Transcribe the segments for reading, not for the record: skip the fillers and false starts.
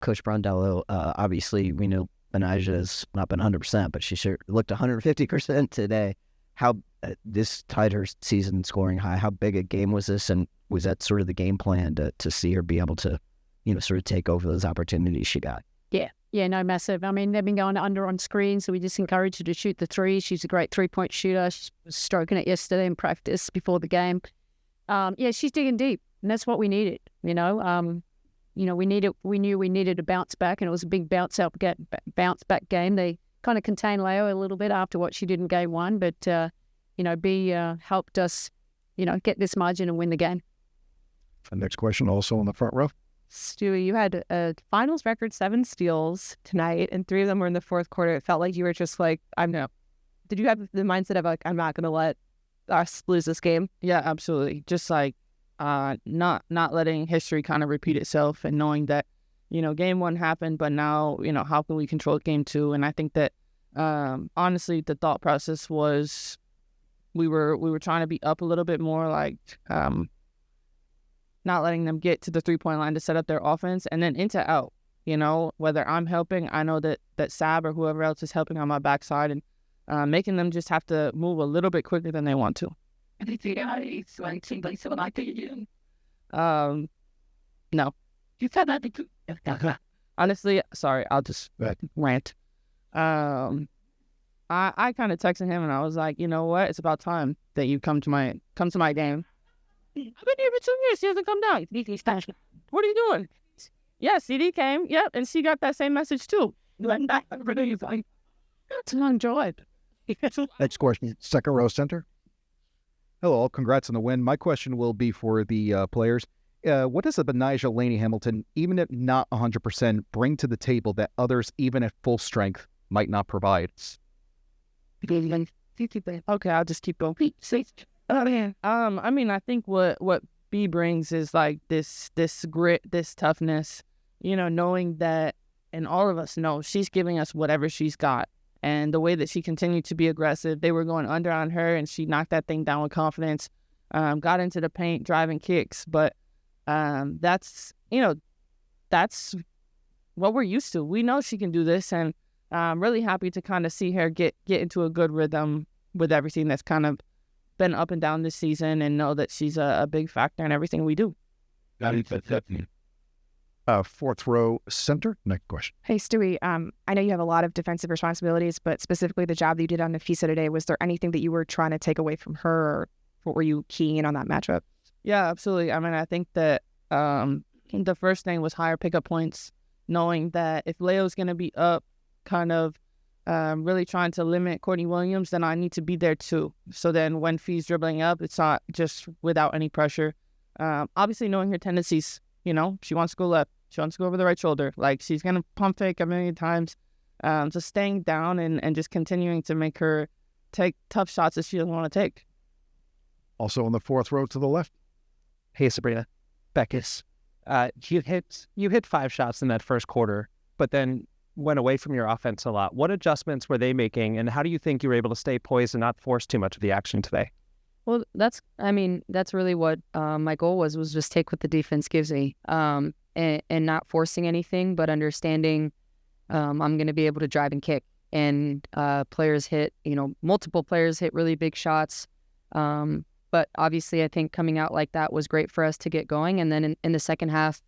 Coach Brondello, obviously, we know Benaja has not been 100%, but she sure looked 150% today. How this tied her season scoring high. How big a game was this, and was that sort of the game plan to see her be able to, sort of take over those opportunities she got? Yeah, no, massive. I mean, they've been going under on screen, so we just encourage her to shoot the three. She's a great three-point shooter. She was stroking it yesterday in practice before the game. She's digging deep, and that's what we needed. We knew we needed a bounce back, and it was a big bounce back game. They kind of contained Leo a little bit after what she did in game one, but B helped us, get this margin and win the game. The next question, also in the front row. Stewie, you had a finals record 7 steals tonight, and 3 of them were in the fourth quarter. It felt like you were just like, did you have the mindset of like, I'm not going to let us lose this game? Yeah, absolutely. Just like not letting history kind of repeat itself, and knowing that, game 1 happened, but now, how can we control game 2? And I think that, honestly, the thought process was we were trying to be up a little bit more, like, not letting them get to the 3-point line to set up their offense, and then into out, whether I'm helping, I know that Sab or whoever else is helping on my backside, and making them just have to move a little bit quicker than they want to. No. You said that. Honestly, sorry, I'll just rant. I kind of texted him, and I was like, you know what? It's about time that you come to my game. I've been here for 2 years. He hasn't come down. What are you doing? Yeah, CD came. Yep, and she got that same message too. It's not enjoyed. Next question, second row center. Hello, congrats on the win. My question will be for the players. What does a Benaja Laney-Hamilton, even if not 100%, bring to the table that others, even at full strength, might not provide? Okay, I'll just keep going. I mean, I think what B brings is like this grit, this toughness, knowing that, and all of us know she's giving us whatever she's got. And the way that she continued to be aggressive, they were going under on her, and she knocked that thing down with confidence, got into the paint, driving kicks. But that's what we're used to. We know she can do this, and I'm really happy to kind of see her get into a good rhythm with everything that's kind of been up and down this season, and know that she's a big factor in everything we do. Fourth row center. Next question. Hey, Stewie, I know you have a lot of defensive responsibilities, but specifically the job that you did on Nafisa today, was there anything that you were trying to take away from her, or what were you keying in on that matchup? Yeah, absolutely. I mean, I think that the first thing was higher pickup points, knowing that if Leo's going to be up, kind of really trying to limit Courtney Williams, then I need to be there too. So then when Fee's dribbling up, it's not just without any pressure. Obviously knowing her tendencies, she wants to go left. She wants to go over the right shoulder. Like, she's going to pump fake a million times. Just staying down and just continuing to make her take tough shots that she doesn't want to take. Also on the fourth row to the left. Hey, Sabrina. Beckus. You hit 5 shots in that first quarter, but then went away from your offense a lot. What adjustments were they making, and how do you think you were able to stay poised and not force too much of the action today? Well, that's really what my goal was just take what the defense gives me, and not forcing anything, but understanding I'm going to be able to drive and kick. And players hit, multiple players hit really big shots. But obviously I think coming out like that was great for us to get going. And then in the second half,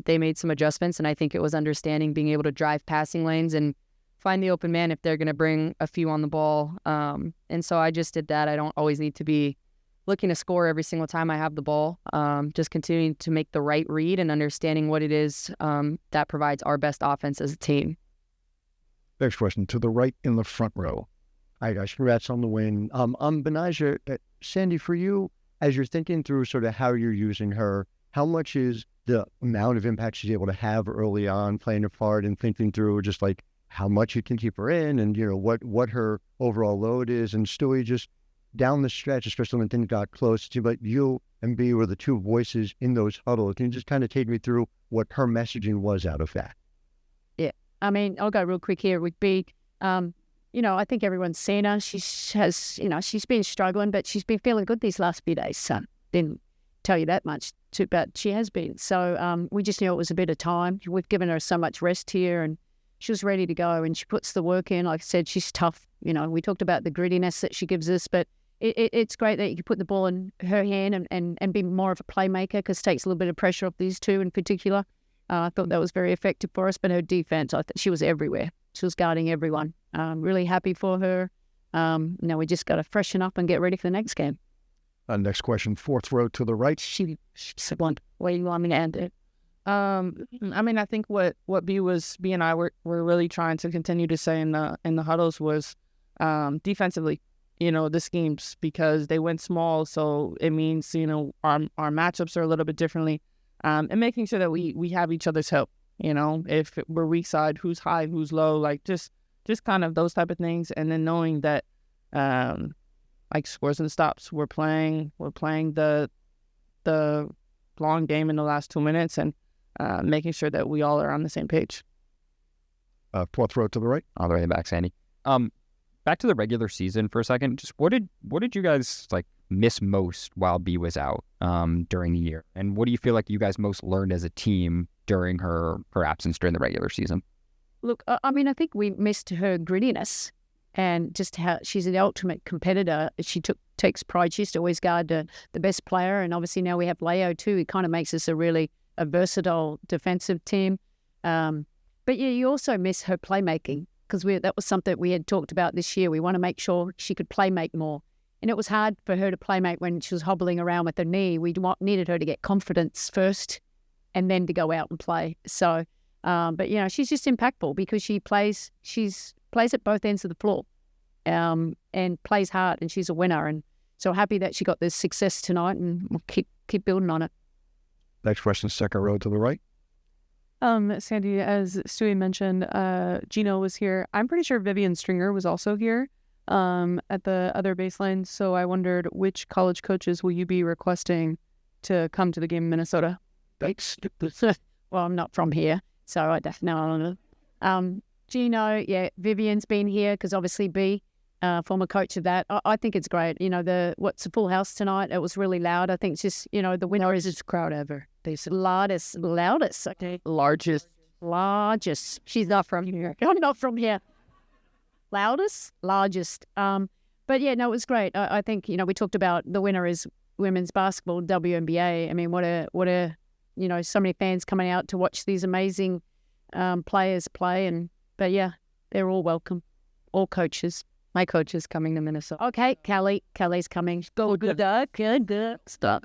they made some adjustments, and I think it was understanding being able to drive passing lanes and find the open man if they're going to bring a few on the ball. And so I just did that. I don't always need to be looking to score every single time I have the ball. Just continuing to make the right read and understanding what it is that provides our best offense as a team. Next question, to the right in the front row. Hi, guys. Congrats on the win. Benaja, Sandy, for you, as you're thinking through sort of how you're using her, how much is the amount of impact she's able to have early on playing a part, and thinking through just like how much you can keep her in, and, what her overall load is? And Stewie, just down the stretch, especially when things got close, it seemed like you and B were the two voices in those huddles. Can you just kind of take me through what her messaging was out of that? Yeah. I mean, I'll go real quick here with B. I think everyone's seen her. She's been struggling, but she's been feeling good these last few days. So been tell you that much, but she has been. So we just knew it was a bit of time. We've given her so much rest here, and she was ready to go, and she puts the work in. Like I said, she's tough. We talked about the grittiness that she gives us, but it's great that you can put the ball in her hand and be more of a playmaker, because it takes a little bit of pressure off these two in particular. I thought that was very effective for us, but her defense, she was everywhere. She was guarding everyone. Really happy for her. We just got to freshen up and get ready for the next game. Next question, fourth row to the right. She said, "What do you want me to end it?" I think what B and I were really trying to continue to say in the huddles was defensively, the schemes, because they went small, so it means our matchups are a little bit differently, and making sure that we have each other's help. If we're weak side, who's high, who's low, like just kind of those type of things, and then knowing that like scores and stops, we're playing the long game in the last 2 minutes, and making sure that we all are on the same page. Fourth row to the right. All the way back, Sandy. Back to the regular season for a second. Just what did you guys miss most while B was out during the year, and what do you feel like you guys most learned as a team during her absence during the regular season? Look, I think we missed her grittiness, and just how she's the ultimate competitor. She takes pride. She used to always guard the best player, and obviously now we have Leo too. It kind of makes us a versatile defensive team. But yeah, you also miss her playmaking, because that was something we had talked about this year. We want to make sure she could playmake more. And it was hard for her to playmake when she was hobbling around with her knee. We needed her to get confidence first and then to go out and play. So, but she's just impactful because she plays at both ends of the floor, and plays hard, and she's a winner. And so happy that she got this success tonight, and we'll keep building on it. Next question, second row to the right. Sandy, as Stewie mentioned, Gino was here. I'm pretty sure Vivian Stringer was also here at the other baseline. So I wondered, which college coaches will you be requesting to come to the game in Minnesota? Thanks. Well, I'm not from here, so I definitely don't know. Gino, yeah, Vivian's been here because obviously B, former coach of that. I think it's great. What's a full house tonight? It was really loud. I think it's just, the winner is Largest crowd ever. they said loudest. Okay. Largest. She's not from here. I'm not from here. Largest. But yeah, no, it was great. I think, we talked about the winner is women's basketball, WNBA. I mean, what a so many fans coming out to watch these amazing players play. But yeah, they're all welcome. All coaches. My coach is coming to Minnesota. Okay, Kelly's coming. Go good duck. Good. Stop.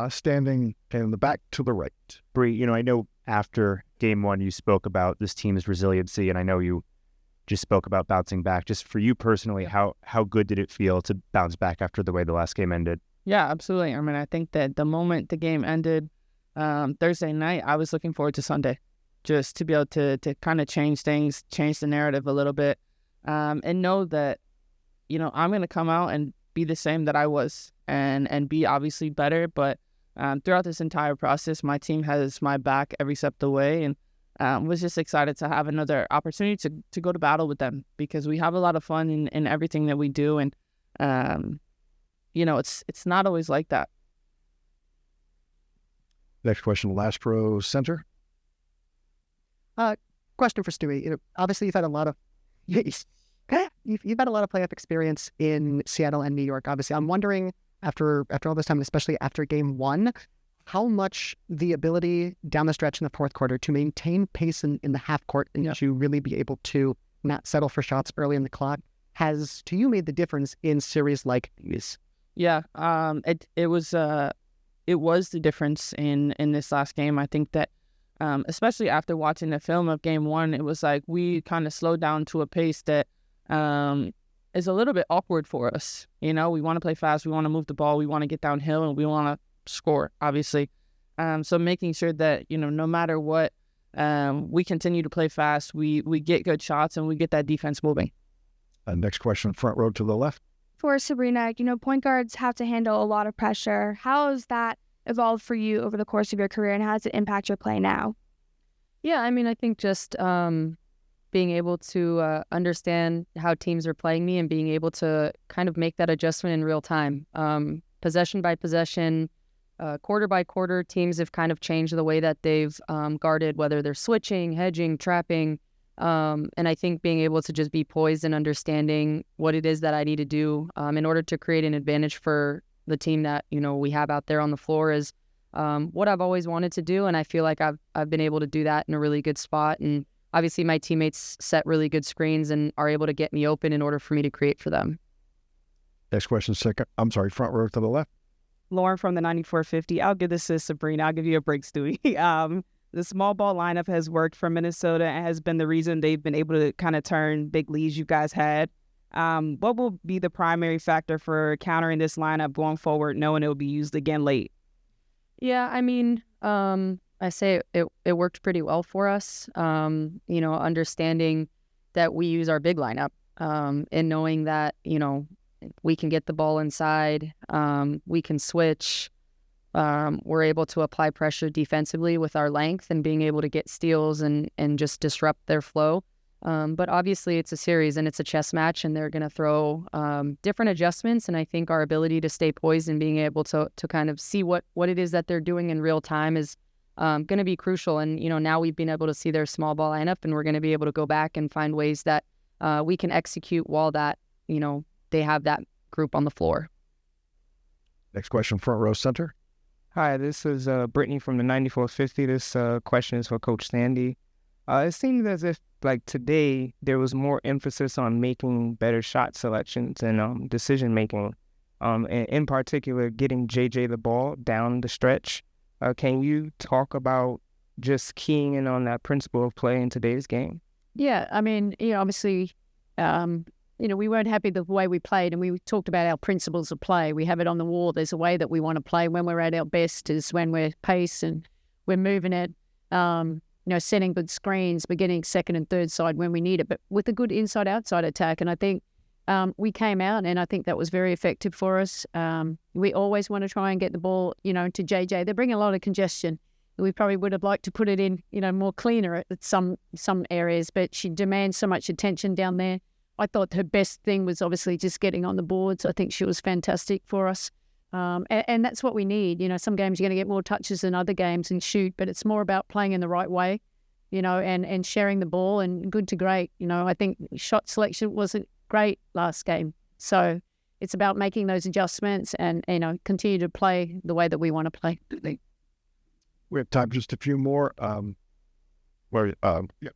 Standing in the back to the right. Bree, I know after game one you spoke about this team's resiliency, and I know you just spoke about bouncing back. Just for you personally, how good did it feel to bounce back after the way the last game ended? Yeah, absolutely. I mean, I think that the moment the game ended Thursday night, I was looking forward to Sunday, just to be able to kind of change things, change the narrative a little bit, and know that, I'm going to come out and be the same that I was and be obviously better. But throughout this entire process, my team has my back every step of the way, and was just excited to have another opportunity to go to battle with them, because we have a lot of fun in everything that we do. And, it's not always like that. Next question, last row center. Question for Stewie. Obviously you've had a lot of you've had a lot of playoff experience in Seattle and New York. Obviously, I'm wondering after all this time, especially after game one, how much the ability down the stretch in the fourth quarter to maintain pace in the half court and to really be able to not settle for shots early in the clock has to you made the difference in series like these? Yeah, it was the difference in this last game. I think that especially after watching the film of game one, it was like we kind of slowed down to a pace that is a little bit awkward for us. We want to play fast, we want to move the ball, we want to get downhill, and we want to score, obviously. So making sure that, no matter what, we continue to play fast, we get good shots, and we get that defense moving. Next question, front row to the left. For Sabrina, point guards have to handle a lot of pressure. How has that evolved for you over the course of your career, and how does it impact your play now? Yeah, I mean, I think just being able to understand how teams are playing me and being able to kind of make that adjustment in real time. possession by possession, quarter by quarter, teams have kind of changed the way that they've guarded, whether they're switching, hedging, trapping. And I think being able to just be poised and understanding what it is that I need to do in order to create an advantage for the team that, we have out there on the floor is what I've always wanted to do. And I feel like I've been able to do that in a really good spot. And obviously my teammates set really good screens and are able to get me open in order for me to create for them. Next question, front row to the left. Lauren from the 9450. I'll give this to Sabrina. I'll give you a break, Stewie. The small ball lineup has worked for Minnesota and has been the reason they've been able to kind of turn big leads you guys had. What will be the primary factor for countering this lineup going forward, knowing it will be used again late? Yeah, I mean, I say it worked pretty well for us, understanding that we use our big lineup and knowing that, we can get the ball inside, we can switch. We're able to apply pressure defensively with our length and being able to get steals and just disrupt their flow. But obviously it's a series and it's a chess match and they're going to throw different adjustments. And I think our ability to stay poised and being able to kind of see what it is that they're doing in real time is going to be crucial. And, now we've been able to see their small ball lineup and we're going to be able to go back and find ways that we can execute while that, they have that group on the floor. Next question, front row center. Hi, this is Brittany from the 9450. This question is for Coach Sandy. It seems as if, today, there was more emphasis on making better shot selections and decision-making, and in particular, getting JJ the ball down the stretch. Can you talk about just keying in on that principle of play in today's game? Yeah, I mean, obviously, we weren't happy the way we played, and we talked about our principles of play. We have it on the wall. There's a way that we want to play when we're at our best is when we're pace and we're moving it, setting good screens, we're getting second and third side when we need it, but with a good inside-outside attack. And I think we came out, and I think that was very effective for us. We always want to try and get the ball, to JJ. They're bringing a lot of congestion. We probably would have liked to put it in, more cleaner at some areas, but she demands so much attention down there. I thought her best thing was obviously just getting on the boards. I think she was fantastic for us. And that's what we need. Some games you're going to get more touches than other games and shoot, but it's more about playing in the right way, and sharing the ball and good to great. I think shot selection wasn't great last game. So it's about making those adjustments and, continue to play the way that we want to play. We have time for just a few more.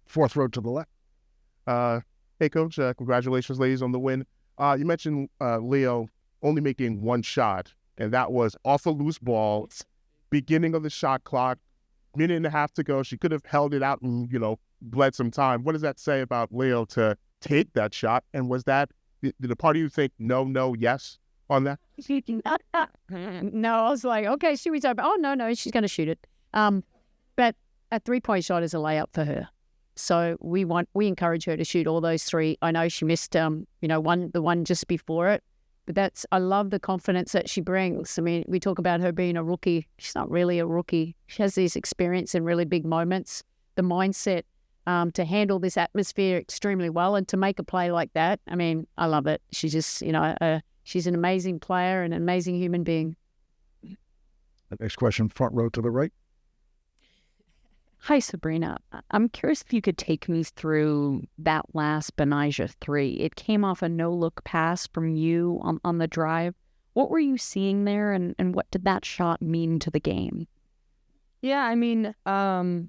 Fourth row to the left. Hey, Coach, congratulations, ladies, on the win. You mentioned Leo only making one shot, and that was off a loose ball, beginning of the shot clock, minute and a half to go. She could have held it out and, bled some time. What does that say about Leo to take that shot? And was that, did the part of you think no, yes on that? No, I was like, okay, she was open. Oh, no, she's going to shoot it. But a three-point shot is a layup for her. So we encourage her to shoot all those three. I know she missed, the one just before it, but I love the confidence that she brings. I mean, we talk about her being a rookie. She's not really a rookie. She has this experience in really big moments, the mindset to handle this atmosphere extremely well and to make a play like that. I mean, I love it. She's just, she's an amazing player and an amazing human being. The next question, front row to the right. Hi, Sabrina. I'm curious if you could take me through that last Benijah 3. It came off a no-look pass from you on the drive. What were you seeing there, and what did that shot mean to the game? Yeah, I mean, I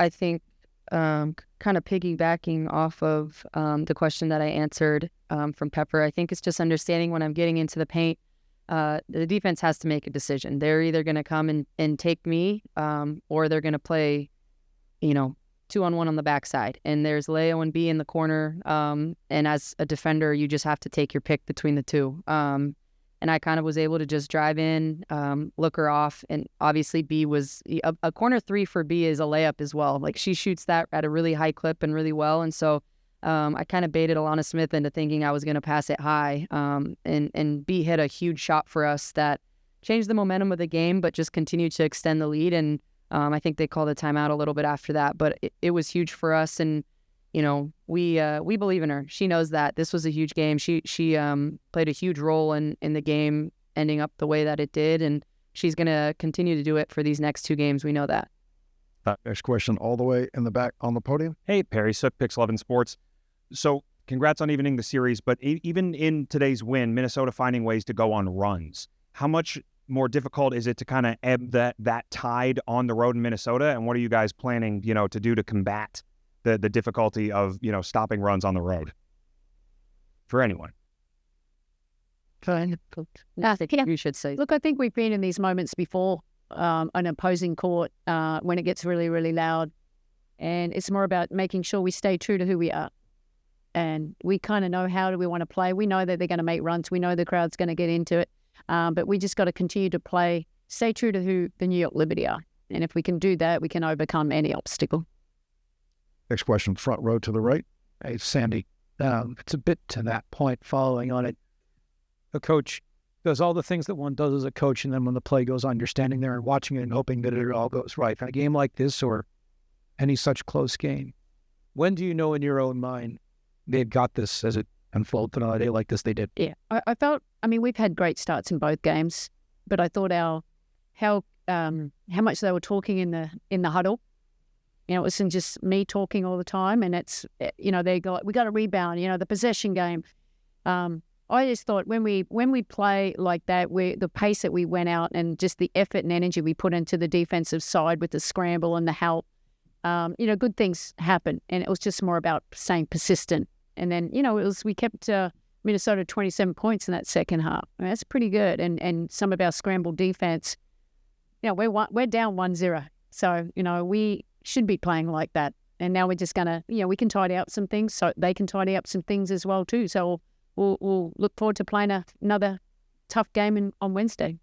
think kind of piggybacking off of the question that I answered from Pepper, I think it's just understanding when I'm getting into the paint, the defense has to make a decision. They're either going to come and take me or they're going to play, 2-on-1 on the backside. And there's Leo and B in the corner. And as a defender, you just have to take your pick between the two. And I kind of was able to just drive in, look her off. And obviously B was a corner three for B is a layup as well. Like she shoots that at a really high clip and really well. And so I kind of baited Alana Smith into thinking I was going to pass it high. And B hit a huge shot for us that changed the momentum of the game, but just continued to extend the lead. And I think they called a timeout a little bit after that, but it was huge for us. And, we believe in her. She knows that this was a huge game. She played a huge role in the game ending up the way that it did, and she's going to continue to do it for these next 2 games. We know that. Next question, all the way in the back on the podium. Hey, Perry Sook, Pix 11 Sports. So congrats on evening the series, but even in today's win, Minnesota finding ways to go on runs. How much more difficult is it to kind of ebb that tide on the road in Minnesota? And what are you guys planning, to do to combat the difficulty of, stopping runs on the road for anyone? You should say. Look, I think we've been in these moments before, an opposing court, when it gets really, really loud. And it's more about making sure we stay true to who we are. And we kind of know how do we want to play. We know that they're going to make runs. We know the crowd's going to get into it. But we just got to continue to play, stay true to who the New York Liberty are. And if we can do that, we can overcome any obstacle. Next question, front row to the right. Hey, Sandy, it's a bit to that point, following on it. A coach does all the things that one does as a coach, and then when the play goes on, you're standing there and watching it and hoping that it all goes right. In a game like this or any such close game, when do you know in your own mind they've got this as it unfolds on a day like this? They did. Yeah, I felt, we've had great starts in both games, but I thought how much they were talking in the huddle. It wasn't just me talking all the time, and it's, we got to rebound, the possession game. I just thought when we play like that, the pace that we went out and just the effort and energy we put into the defensive side with the scramble and the help, good things happen. And it was just more about staying persistent. And then, we kept Minnesota 27 points in that second half. That's pretty good. And some of our scramble defense, we're down 1-0. So, we should be playing like that. And now we're just going to, we can tidy up some things so they can tidy up some things as well too. So we'll look forward to playing another tough game on Wednesday.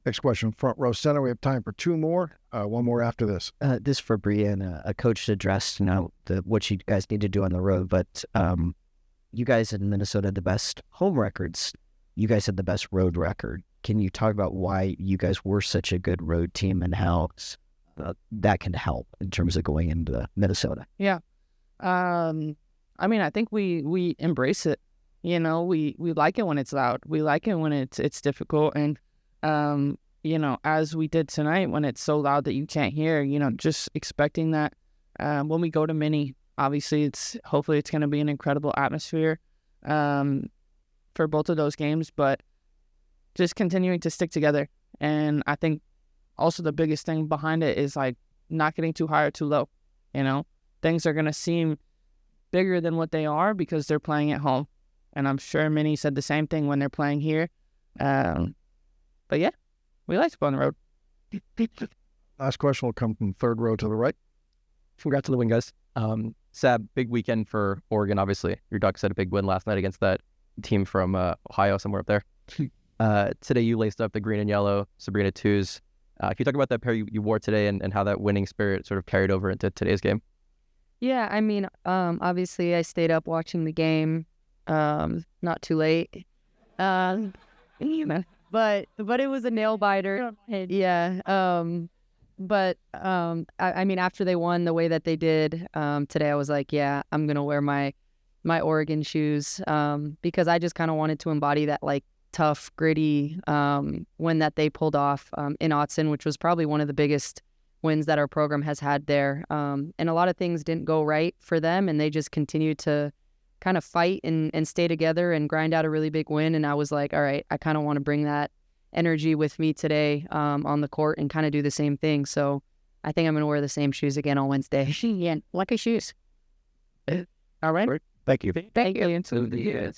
Next question, front row center. We have time for 2 more. One more after this. This for Breanna. A coach addressed, what you guys need to do on the road, but you guys in Minnesota had the best home records. You guys had the best road record. Can you talk about why you guys were such a good road team and how that can help in terms of going into Minnesota? Yeah. I think we embrace it. We like it when it's loud. We like it when it's difficult. And, as we did tonight, when it's so loud that you can't hear, just expecting that when we go to Mini, obviously hopefully it's going to be an incredible atmosphere for both of those games, but just continuing to stick together. And I think also the biggest thing behind it is like not getting too high or too low. Things are going to seem bigger than what they are because they're playing at home. And I'm sure Minnie said the same thing when they're playing here. But yeah, we like to go on the road. Last question will come from third row to the right. Congrats on the win, guys. Sab, big weekend for Oregon, obviously. Your Ducks had a big win last night against that team from Ohio, somewhere up there. Today you laced up the green and yellow Sabrina 2s. Can you talk about that pair you wore today and how that winning spirit sort of carried over into today's game? Yeah, obviously I stayed up watching the game. Not too late. But it was a nail biter. Yeah. After they won the way that they did today, I was like, yeah, I'm gonna wear my Oregon shoes because I just kind of wanted to embody that like tough, gritty win that they pulled off in Autzen, which was probably one of the biggest wins that our program has had there. And a lot of things didn't go right for them, and they just continued to kind of fight and stay together and grind out a really big win. And I was like, all right, I kind of want to bring that energy with me today on the court and kind of do the same thing. So I think I'm going to wear the same shoes again on Wednesday. Yeah, lucky shoes. All right. Thank you. Thank you.